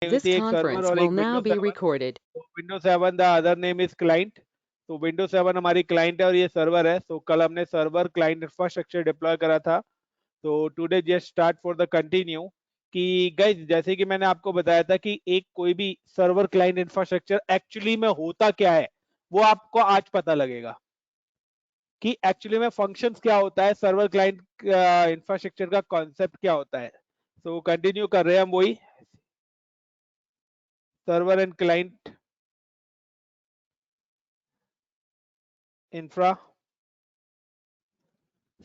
This एक server conference और will एक now विंडो be 7। recorded. तो window 7 the other name is client. तो विंडो 7 हमारी क्लाइंट है और ये सर्वर है। तो कल हमने सर्वर क्लाइंट इंफ्रास्ट्रक्चर डिप्लॉय करा था। तो today just start for the continue कि गाइस जैसे कि मैंने आपको बताया था कि एक कोई भी सर्वर क्लाइंट इंफ्रास्ट्रक्चर एक्चुअली में होता क्या है वो आपको आज पता लगेगा कि एक्चुअली में फंक्शंस क्या होता है, सर्वर क्लाइंट इंफ्रास्ट्रक्चर का कॉन्सेप्ट क्या होता है। तो कंटिन्यू कर रहे हैं हम वही सर्वर एंड क्लाइंट इंफ्रा।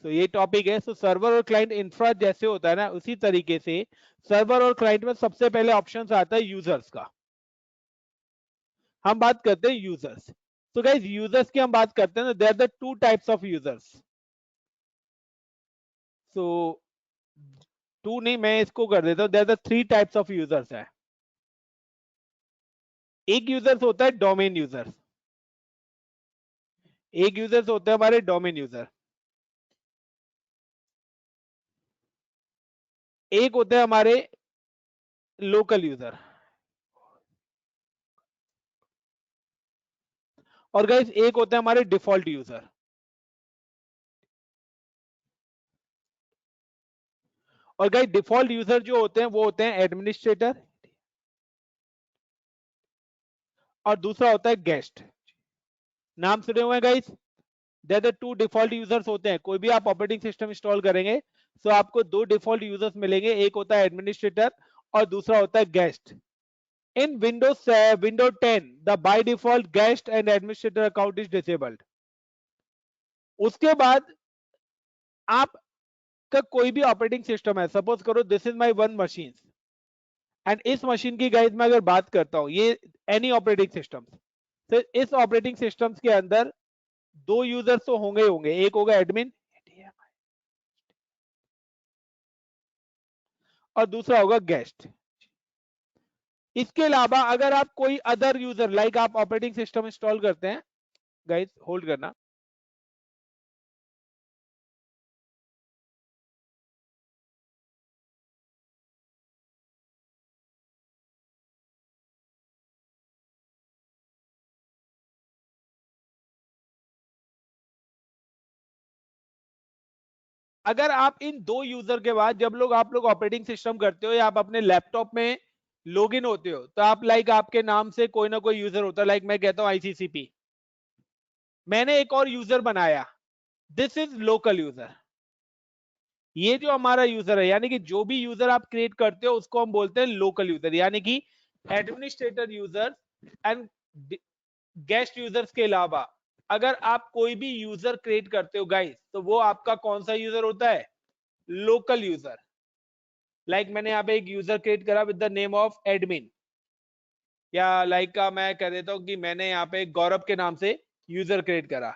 तो ये टॉपिक है। सो सर्वर और क्लाइंट इंफ्रा जैसे होता है ना उसी तरीके से सर्वर और क्लाइंट में सबसे पहले ऑप्शन आता है यूजर्स का। हम बात करते हैं यूजर्स। तो गाइस यूजर्स की हम बात करते हैं ना, there are the two types of users. So two नहीं, मैं इसको कर देता हूं, there are the three types of users है। एक यूजर्स होता है डोमेन यूजर्स, एक यूजर्स होते हैं हमारे डोमेन यूजर, एक होते हैं हमारे लोकल यूजर, और गाइस एक होते हैं हमारे डिफॉल्ट यूजर। और गाइस डिफॉल्ट यूजर जो होते हैं वो होते हैं एडमिनिस्ट्रेटर और दूसरा होता है गेस्ट। नाम सुने हुए हैं guys? There two default users होते हैं। कोई भी आप ऑपरेटिंग सिस्टम इंस्टॉल करेंगे तो आपको दो डिफॉल्ट यूजर्स मिलेंगे, एक होता है एडमिनिस्ट्रेटर और दूसरा होता है guest. In Windows window 10 the by default guest and administrator account is disabled. उसके बाद आप का कोई भी ऑपरेटिंग सिस्टम है, सपोज करो this is my one machine and इस मशीन की गाइस मैं अगर बात करता हूं, ये एनी ऑपरेटिंग सिस्टम, तो इस ऑपरेटिंग सिस्टम्स के अंदर दो यूजर्स तो होंगे ही होंगे, एक होगा एडमिन और दूसरा होगा गेस्ट। इसके अलावा अगर आप कोई अदर यूजर लाइक आप ऑपरेटिंग सिस्टम इंस्टॉल करते हैं, गाइस होल्ड करना, अगर आप इन दो यूजर के बाद जब लोग आप लोग ऑपरेटिंग सिस्टम करते हो या आप अपने लैपटॉप में लॉग इन होते हो तो आप लाइक आपके नाम से कोई ना कोई यूजर होता है, लाइक मैं कहता हूं आईसीसीपी, मैंने एक और यूजर बनाया, दिस इज लोकल यूजर। ये जो हमारा यूजर है यानी कि जो भी यूजर आप क्रिएट करते हो उसको हम बोलते हैं लोकल यूजर, यानी कि administrator user and guest users के अलावा अगर आप कोई भी यूजर क्रिएट करते हो गाइस तो वो आपका कौन सा यूजर होता है? Local user. लाइक मैंने यहाँ पे एक यूजर क्रिएट करा with the name of admin, या लाइक का मैं कह देता हूं कि मैंने यहाँ पे गौरव के नाम से यूजर क्रिएट करा,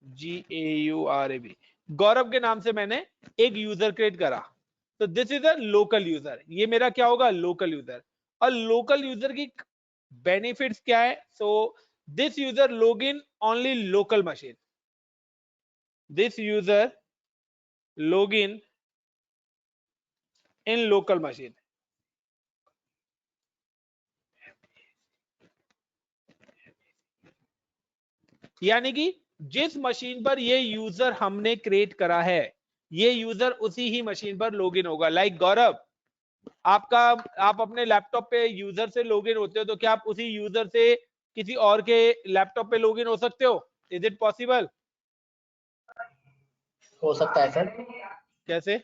GAURAB, गौरव के नाम से मैंने एक यूजर क्रिएट करा। तो this is a local user, ये मेरा क्या होगा? Local user. और लोकल यूजर की बेनिफिट्स क्या है? So this user log in only local machine, this user log in local machine, यानी कि जिस मशीन पर ये यूजर हमने क्रिएट करा है ये यूजर उसी ही मशीन पर लॉग इन होगा। लाइक गौरव, आपका आप अपने लैपटॉप पे यूजर से लॉग इन होते हो तो क्या आप उसी यूजर से किसी और के लैपटॉप पे लॉग इन हो सकते हो? Is it possible? हो सकता है सर। कैसे?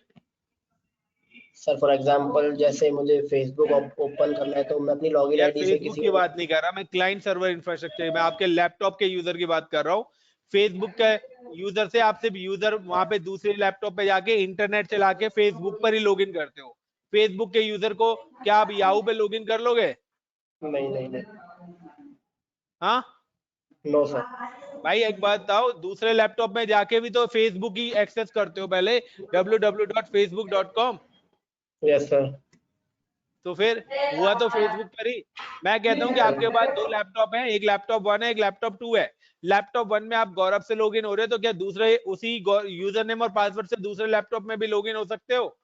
सर फॉर एग्जांपल जैसे मुझे फेसबुक ओपन करना है तो मैं अपनी लॉगिन यार आईडी से फेसबुक किसी की और बात नहीं कर रहा मैं, क्लाइंट सर्वर इंफ्रास्ट्रक्चर, मैं आपके लैपटॉप के यूजर की बात कर रहा हूँ। फेसबुक के यूजर से आप सिर्फ यूजर वहां पे दूसरे लैपटॉप पे जाके इंटरनेट चला के फेसबुक पर ही लॉगिन करते हो। फेसबुक के यूजर को क्या आप याहू पे लॉगिन कर लोगे? नहीं नहीं नहीं, हाँ नो सर। भाई, एक बात बताओ, दूसरे लैपटॉप में जाके भी तो फेसबुक ही एक्सेस करते हो पहले, www.facebook.com। Yes sir. तो फिर हुआ तो फेसबुक पर ही। मैं कहता हूं कि आपके पास दो लैपटॉप हैं, एक लैपटॉप 1 है एक लैपटॉप 2 है। लैपटॉप 1 में आप गौरव से लॉगिन हो रहे हो तो क्या दूसरे उसी यूजर नेम और पासवर्ड से दूसरे लैपटॉप में भी लॉगिन हो सकते हो?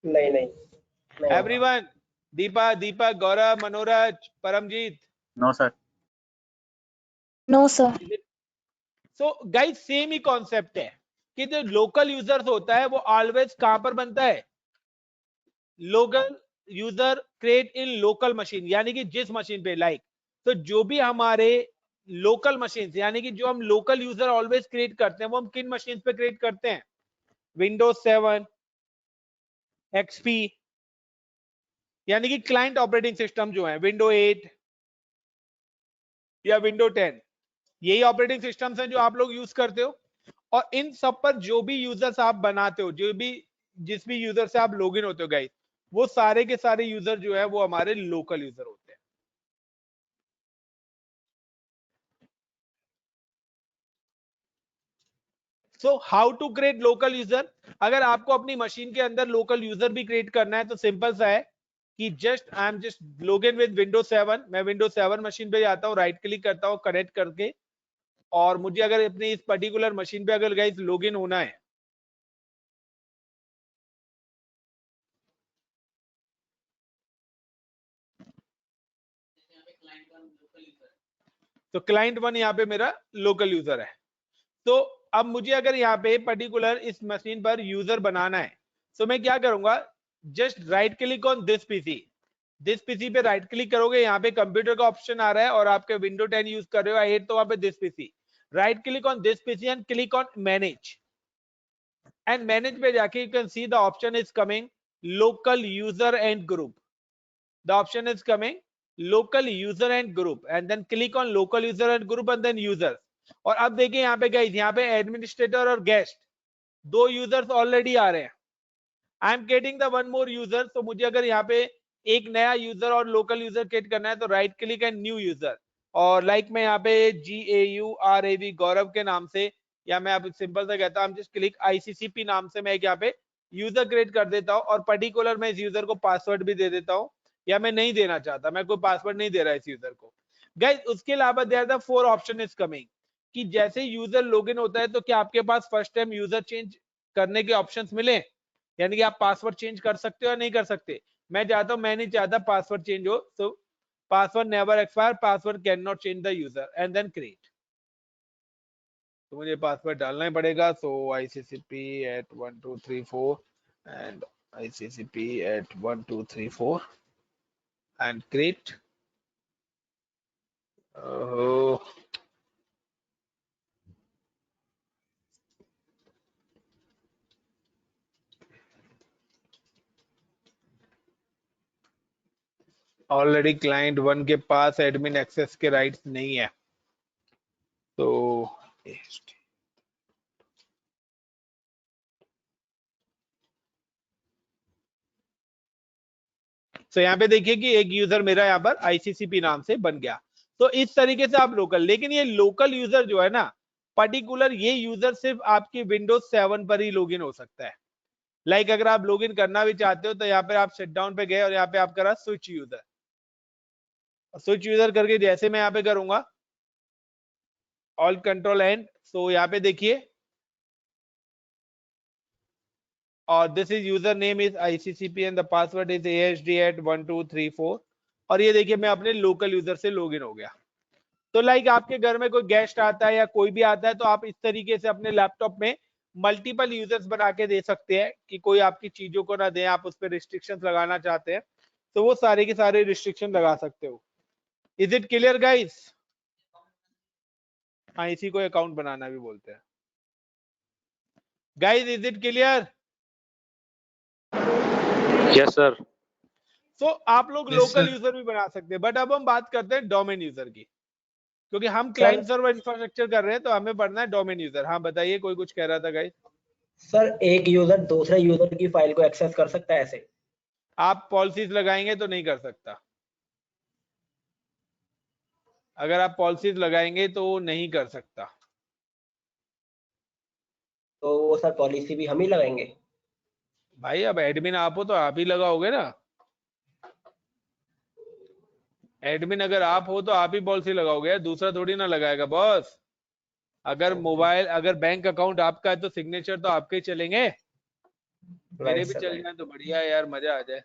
नहीं नहीं नहीं होगा। Everyone, Deepa, Deepak, Gaurav, Manoraj, Paramjit. No sir. No sir. So guys same ही कॉन्सेप्ट है कि जो लोकल यूजर्स होता है वो ऑलवेज कहां पर बनता है, local user create in local machine, यानी कि जिस मशीन पे लाइक, तो जो भी हमारे लोकल मशीन यानी कि जो हम लोकल यूजर ऑलवेज क्रिएट करते हैं वो हम किन मशीन पे क्रिएट करते हैं, विंडोज 7, एक्सपी, यानी कि क्लाइंट ऑपरेटिंग सिस्टम जो है विंडो 8 या विंडो 10, यही ऑपरेटिंग सिस्टम्स हैं जो आप लोग यूज करते हो। और इन सब पर जो भी यूजर्स आप बनाते हो, जो भी जिस भी यूजर से आप लॉगिन होते हो गाइस, वो सारे के सारे यूजर जो है वो हमारे लोकल यूजर होते हैं। So how to create local user, अगर आपको अपनी मशीन के अंदर लोकल यूजर भी क्रिएट करना है तो सिंपल सा है कि just I am just login with Windows 7, मैं विंडोज 7 मशीन पे जाता हूँ, राइट क्लिक करता हूँ कनेक्ट करके, और मुझे अगर अपनी इस पर्टिकुलर मशीन पे अगर गाइस लॉगिन होना है तो क्लाइंट 1 यहाँ पे मेरा लोकल यूजर है। तो अब मुझे अगर यहाँ पे पर्टिकुलर इस मशीन पर यूजर बनाना है तो मैं क्या करूंगा, just right click on this PC पे राइट क्लिक करोगे, यहाँ पे कंप्यूटर का ऑप्शन आ रहा है और आपके विंडो 10 यूज कर रहे हो, आई हिट तो वहां पे this PC, right click on this PC and click on manage, and manage पे जाके you can see the option is coming local user and group, the option is coming local user and group, and then click on local user and group and then users। और अब देखिए यहाँ पे guys, यहाँ पे administrator और guest दो users already आ रहे हैं, I am getting the one more user. तो मुझे अगर यहाँ पे एक नया यूजर और लोकल यूजर क्रिएट करना है तो right click and new user, और लाइक मैं यहाँ पे GAURAV गौरव के नाम से, या मैं आप सिंपल से कहता हूँ जस्ट क्लिक ICCP नाम से मैं यहाँ पे यूजर क्रिएट कर देता हूँ, और पर्टिकुलर मैं इस यूजर को पासवर्ड भी दे देता हूँ, या मैं नहीं देना चाहता, मैं कोई पासवर्ड नहीं दे रहा इस यूजर को गाइस। उसके अलावा there the 4 option is coming कि जैसे यूजर लॉगिन होता है तो क्या आपके पास फर्स्ट टाइम यूजर चेंज करने के ऑप्शंस मिले, यानी कि आप पासवर्ड चेंज कर सकते हो या नहीं कर सकते। मैं चाहता हूं, मैं नहीं चाहता पासवर्ड चेंज हो, तो password never expire, password can not change the user and then create, तो मुझे पासवर्ड डालना ही पड़ेगा। So ICCP@1234 and ICCP@1234 and create। Already client 1 के पास एडमिन एक्सेस के राइट्स नहीं है, तो यहाँ पे देखिए कि एक यूजर मेरा यहाँ पर ICCP नाम से बन गया। तो इस तरीके से आप लोकल, लेकिन ये लोकल यूजर जो है ना, पर्टिकुलर ये यूजर सिर्फ आपकी विंडोज 7 पर ही लॉगिन हो सकता है। लाइक अगर आप लॉगिन करना भी चाहते हो तो यहाँ पे आप शट डाउन पे गए और यहाँ पे आप करा स्विच यूजर, स्विच यूजर करके जैसे मैं यहाँ पे करूंगा ऑल कंट्रोल एंड, सो यहाँ पे देखिए, और this is user name is ICCP and the password is AHD@1234, और ये देखिए मैं अपने लोकल यूजर से लॉगिन हो गया। तो लाइक आपके घर में कोई गेस्ट आता है या कोई भी आता है तो आप इस तरीके से अपने लैपटॉप में मल्टीपल यूजर्स बना के दे सकते हैं कि कोई आपकी चीजों को ना दे, आप उस पर रिस्ट्रिक्शंस लगाना चाहते हैं तो वो सारे के सारे रिस्ट्रिक्शन लगा सकते हो। Is it clear guys? हाँ, इसी को अकाउंट बनाना भी बोलते हैं guys. Is it clear? Yes sir. So आप लोग लोकल यूजर भी बना सकते हैं, बट अब हम बात करते हैं डोमेन यूजर की, क्योंकि हम क्लाइंट सर्वर इंफ्रास्ट्रक्चर कर रहे हैं तो हमें पढ़ना है डोमेन यूजर। हाँ बताइए, कोई कुछ कह रहा था गाइस। सर एक यूजर दूसरे यूजर की फाइल को एक्सेस कर सकता है ऐसे? आप पॉलिसीज लगाएंगे तो नहीं कर सकता, अगर आप पॉलिसीज लगाएंगे तो नहीं कर सकता। तो वो सर पॉलिसी भी हम ही लगाएंगे? भाई अब एडमिन आप हो तो आप ही लगाओगे ना, एडमिन अगर आप हो तो आप ही पॉलिसी लगाओगे, दूसरा थोड़ी ना लगाएगा बॉस। अगर मोबाइल, अगर बैंक अकाउंट आपका है तो सिग्नेचर तो आपके ही चलेंगे। मेरे Right, भी sir, चल right. जाए तो बढ़िया है यार, मजा आ जाए।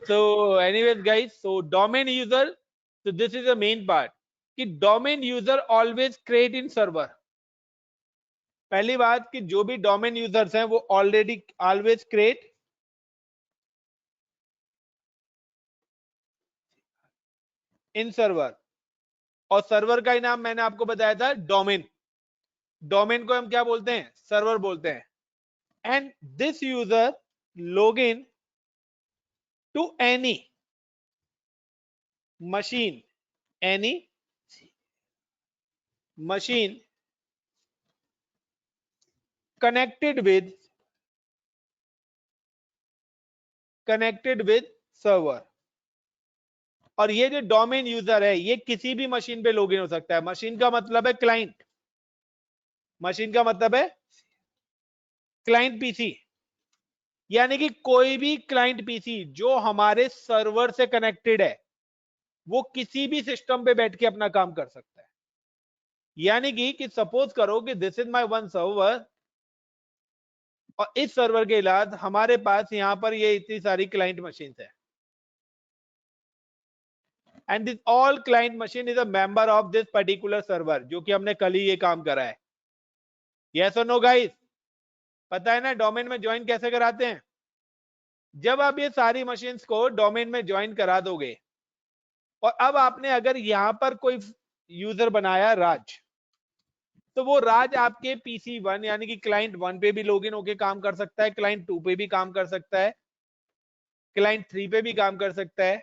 So anyways guys, so domain user, so this is the main part कि domain user always create in server। पहली बात कि जो भी domain users हैं वो already always create in server, और सर्वर का ही नाम मैंने आपको बताया था डोमेन। डोमेन को हम क्या बोलते हैं? सर्वर बोलते हैं। And this user log in to any machine, any machine connected with server। और ये जो डोमेन यूजर है ये किसी भी मशीन पे लॉगिन हो सकता है। मशीन का मतलब है क्लाइंट, मशीन का मतलब है क्लाइंट पीसी, यानी कि कोई भी क्लाइंट पीसी जो हमारे सर्वर से कनेक्टेड है वो किसी भी सिस्टम पे बैठ के अपना काम कर सकता है। यानी कि सपोज करो कि this is my one server, और इस सर्वर के इलावा हमारे पास यहां पर ये इतनी सारी क्लाइंट मशीन है, and this all client machine is a member of this particular server, जो कि हमने कल ही ये काम करा है। यस और नो गाइस? पता है ना डोमेन में ज्वाइन कैसे कराते हैं? जब आप ये सारी मशीन्स को डोमेन में ज्वाइन करा दोगे, और अब आपने अगर यहां पर कोई यूजर बनाया राज, तो वो राज आपके पीसी 1 यानी कि क्लाइंट 1 पे भी लॉगिन होके काम कर सकता है, क्लाइंट 2 पे भी काम कर सकता है, क्लाइंट 3 पे भी काम कर सकता है,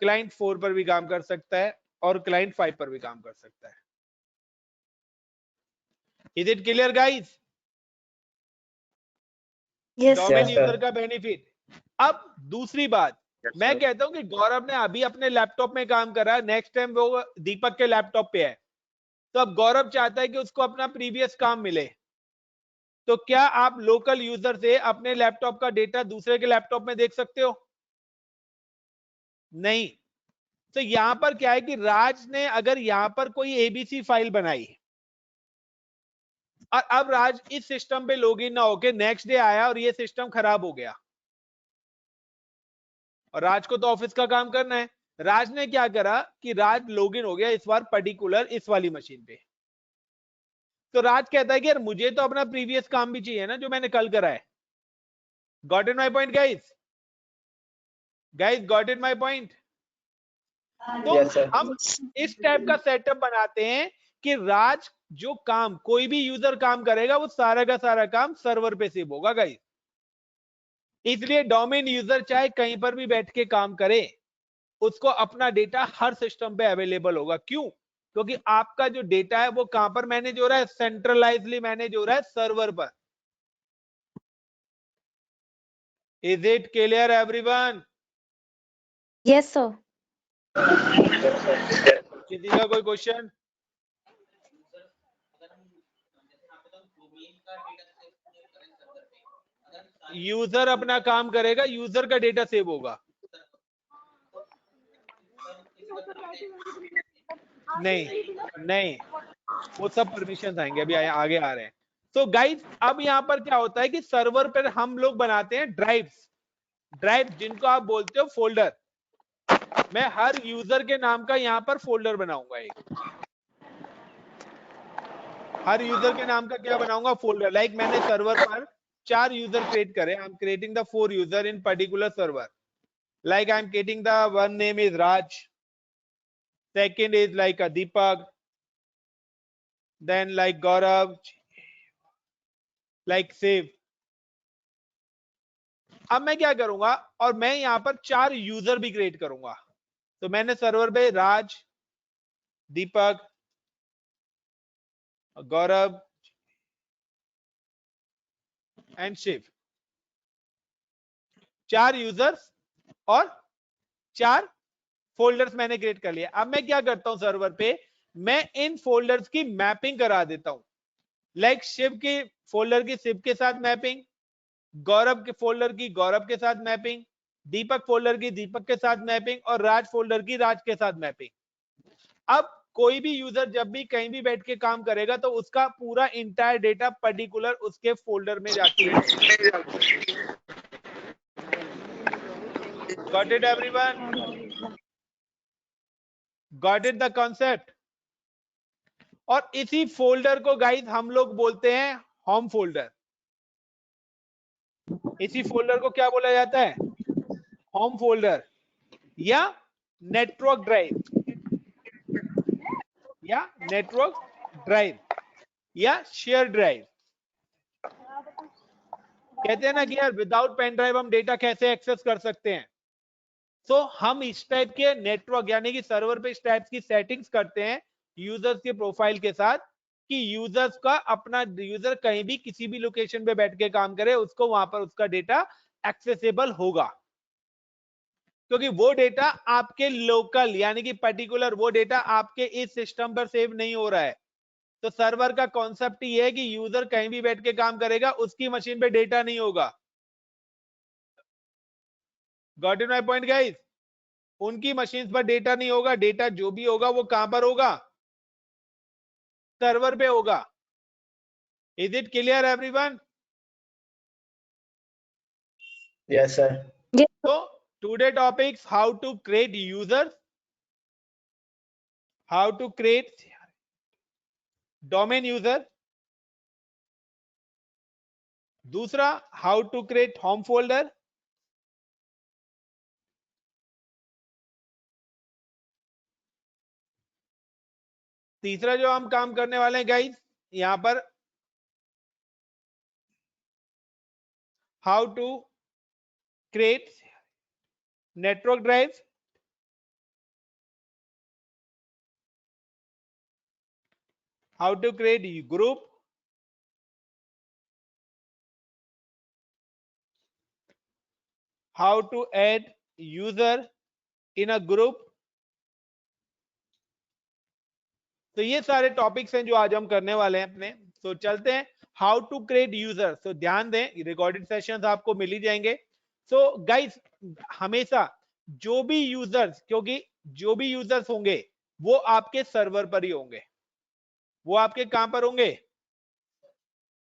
क्लाइंट 4 पर भी काम कर सकता है, और क्लाइंट 5 पर भी काम कर सकता है। Is it clear guys? Yes, domain Yes, sir. sir. User का बेनिफिट। अब दूसरी बात, Yes, मैं sir. कहता हूं कि गौरव ने अभी अपने लैपटॉप में काम करा, नेक्स्ट टाइम वो दीपक के लैपटॉप पे है, तो अब गौरव चाहता है कि उसको अपना प्रीवियस काम मिले, तो क्या आप लोकल यूजर से अपने लैपटॉप का डेटा दूसरे के लैपटॉप में देख सकते हो? नहीं। तो यहां पर क्या है कि राज ने अगर यहां पर कोई एबीसी फाइल बनाई, और अब राज इस सिस्टम पे लॉगिन ना होके नेक्स्ट डे आया और ये सिस्टम खराब हो गया, और राज को तो ऑफिस का काम करना है, राज ने क्या करा कि राज लॉगिन हो गया इस बार पर्टिकुलर इस वाली मशीन पे, तो राज कहता है कि यार मुझे तो अपना प्रीवियस काम भी चाहिए ना जो मैंने कल करा है। Got it my point guys? Guys got it my point? तो Yes, sir. हम इस टाइप का सेटअप बनाते हैं कि राज जो काम कोई भी यूजर काम करेगा वो सारा का सारा काम सर्वर पे सेव होगा गाइस। इसलिए डोमेन यूजर चाहे कहीं पर भी बैठ के काम करे, उसको अपना डेटा हर सिस्टम पे अवेलेबल होगा। क्यों? क्योंकि आपका जो डेटा है वो कहां पर मैनेज हो रहा है? सेंट्रलाइजली मैनेज हो रहा है सर्वर पर। Is it clear everyone? Yes, sir. Yes, sir. किसी का कोई क्वेश्चन? यूजर अपना काम करेगा, यूजर का डेटा सेव होगा। नहीं नहीं, वो सब परमिशन आएंगे, अभी आगे आ रहे हैं। तो गाइस अब यहां पर क्या होता है कि सर्वर पर हम लोग बनाते हैं ड्राइव्स, ड्राइव जिनको आप बोलते हो फोल्डर। मैं हर यूजर के नाम का यहां पर फोल्डर बनाऊंगा, एक हर यूजर के नाम का क्या बनाऊंगा? फोल्डर। लाइक मैंने सर्वर पर 4 यूजर क्रिएट करे, I am creating the 4 user in particular server. Like I'm getting the one name is Raj, second is like a Deepak, then like Gaurav, like Save। अब मैं क्या करूंगा, और मैं यहां पर 4 यूजर भी क्रिएट करूंगा। तो मैंने सर्वर पे राज, दीपक, गौरव एंड शिव, 4 यूजर्स और 4 फोल्डर्स मैंने क्रिएट कर लिया। अब मैं क्या करता हूं सर्वर पे, मैं इन फोल्डर्स की मैपिंग करा देता हूं। लाइक शिव के फोल्डर की शिव के साथ मैपिंग, गौरव के फोल्डर की गौरव के साथ मैपिंग, दीपक फोल्डर की दीपक के साथ मैपिंग, और राज फोल्डर की राज के साथ मैपिंग। अब कोई भी यूजर जब भी कहीं भी बैठ के काम करेगा तो उसका पूरा इंटायर डेटा पर्टिकुलर उसके फोल्डर में जाके रहेगा। Got it everyone? Got it the concept? और इसी फोल्डर को गाइस हम लोग बोलते हैं होम फोल्डर। इसी फोल्डर को क्या बोला जाता है? होम फोल्डर या नेटवर्क ड्राइव या नेटवर्क ड्राइव या शेयर ड्राइव। कहते हैं ना कि यार विदाउट पेन ड्राइव हम डेटा कैसे एक्सेस कर सकते हैं। तो हम इस टाइप के नेटवर्क यानी कि सर्वर पे इस टाइप की सेटिंग्स करते हैं यूजर्स के प्रोफाइल के साथ कि यूजर्स का अपना यूजर कहीं भी किसी भी लोकेशन पे बैठ के काम करे उसको वहां पर उसका डेटा एक्सेसिबल होगा, क्योंकि वो डेटा आपके लोकल यानी कि पर्टिकुलर वो डेटा आपके इस सिस्टम पर सेव नहीं हो रहा है। तो सर्वर का कॉन्सेप्ट ये है कि यूजर कहीं भी बैठ के काम करेगा उसकी मशीन पे डेटा नहीं होगा। Got it my point guys? उनकी मशीन पर डेटा नहीं होगा, डेटा जो भी होगा वो कहां पर होगा? सर्वर पे होगा। Is it clear everyone? Yes, sir. Yes. So today topics how to create users, how to create domain user, दूसरा how to create home folder, तीसरा जो हम काम करने वाले हैं गाइस यहां पर how to create network drive, how to create group, how to add user in a group। तो ये सारे टॉपिक्स हैं जो आज हम करने वाले हैं अपने। तो चलते हैं हाउ टू क्रिएट यूजर। तो ध्यान दें रिकॉर्डेड सेशंस आपको मिल ही जाएंगे। सो गाइस हमेशा जो भी यूजर्स, क्योंकि जो भी यूजर्स होंगे वो आपके सर्वर पर ही होंगे, वो आपके कहां पर होंगे?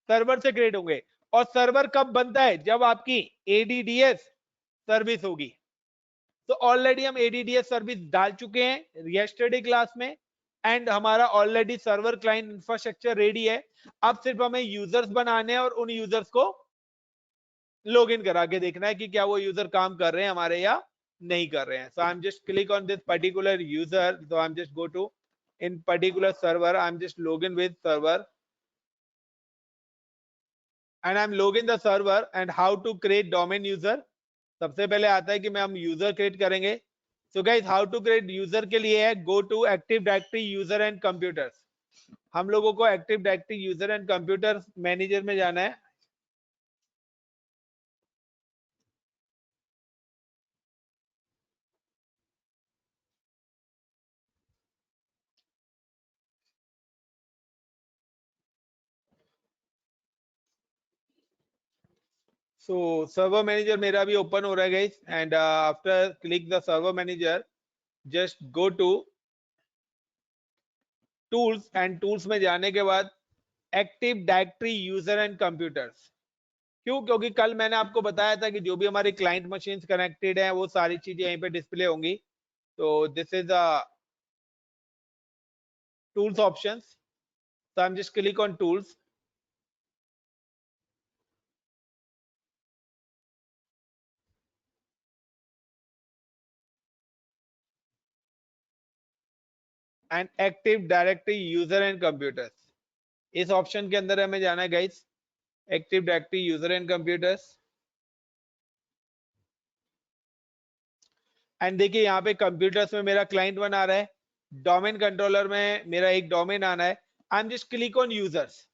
सर्वर से क्रिएट होंगे। और सर्वर कब बनता है? जब आपकी एडीडीएस सर्विस होगी। तो ऑलरेडी हम एडीडीएस सर्विस डाल चुके हैं यस्टरडे क्लास में एंड हमारा already server client infrastructure ready है। अब सिर्फ हमें यूजर्स बनाने हैं और उन यूजर्स को लॉगिन करा के देखना है कि क्या वो यूजर काम कर रहे हैं हमारे या नहीं कर रहे हैं। So I am just click on this particular user, so I am just go to in particular server, I am just login with server and I am login the server and how to create domain user. सबसे पहले आता है कि मैं हम user create करेंगे। So guys how to create user के लिए है go to active directory user and computers. हम लोगों को active directory user and computer manager में जाना है। सो सर्वर मैनेजर मेरा भी ओपन हो रहा है guys and after click the server manager just go to tools and tools में जाने के बाद active directory user and computers. क्यों? क्योंकि कल मैंने आपको बताया था कि जो भी हमारी क्लाइंट मशीन्स कनेक्टेड है वो सारी चीजें यहीं पे डिस्प्ले होंगी। तो this is the tools options, so I'm just click on tools and active directory user and computers। इस ऑप्शन के अंदर हमें जाना है guys active directory user and computers and देखिए यहाँ पे कंप्यूटर्स में मेरा क्लाइंट वन आ रहा है, डोमेन कंट्रोलर में मेरा एक डोमेन आना है। आई am just click on users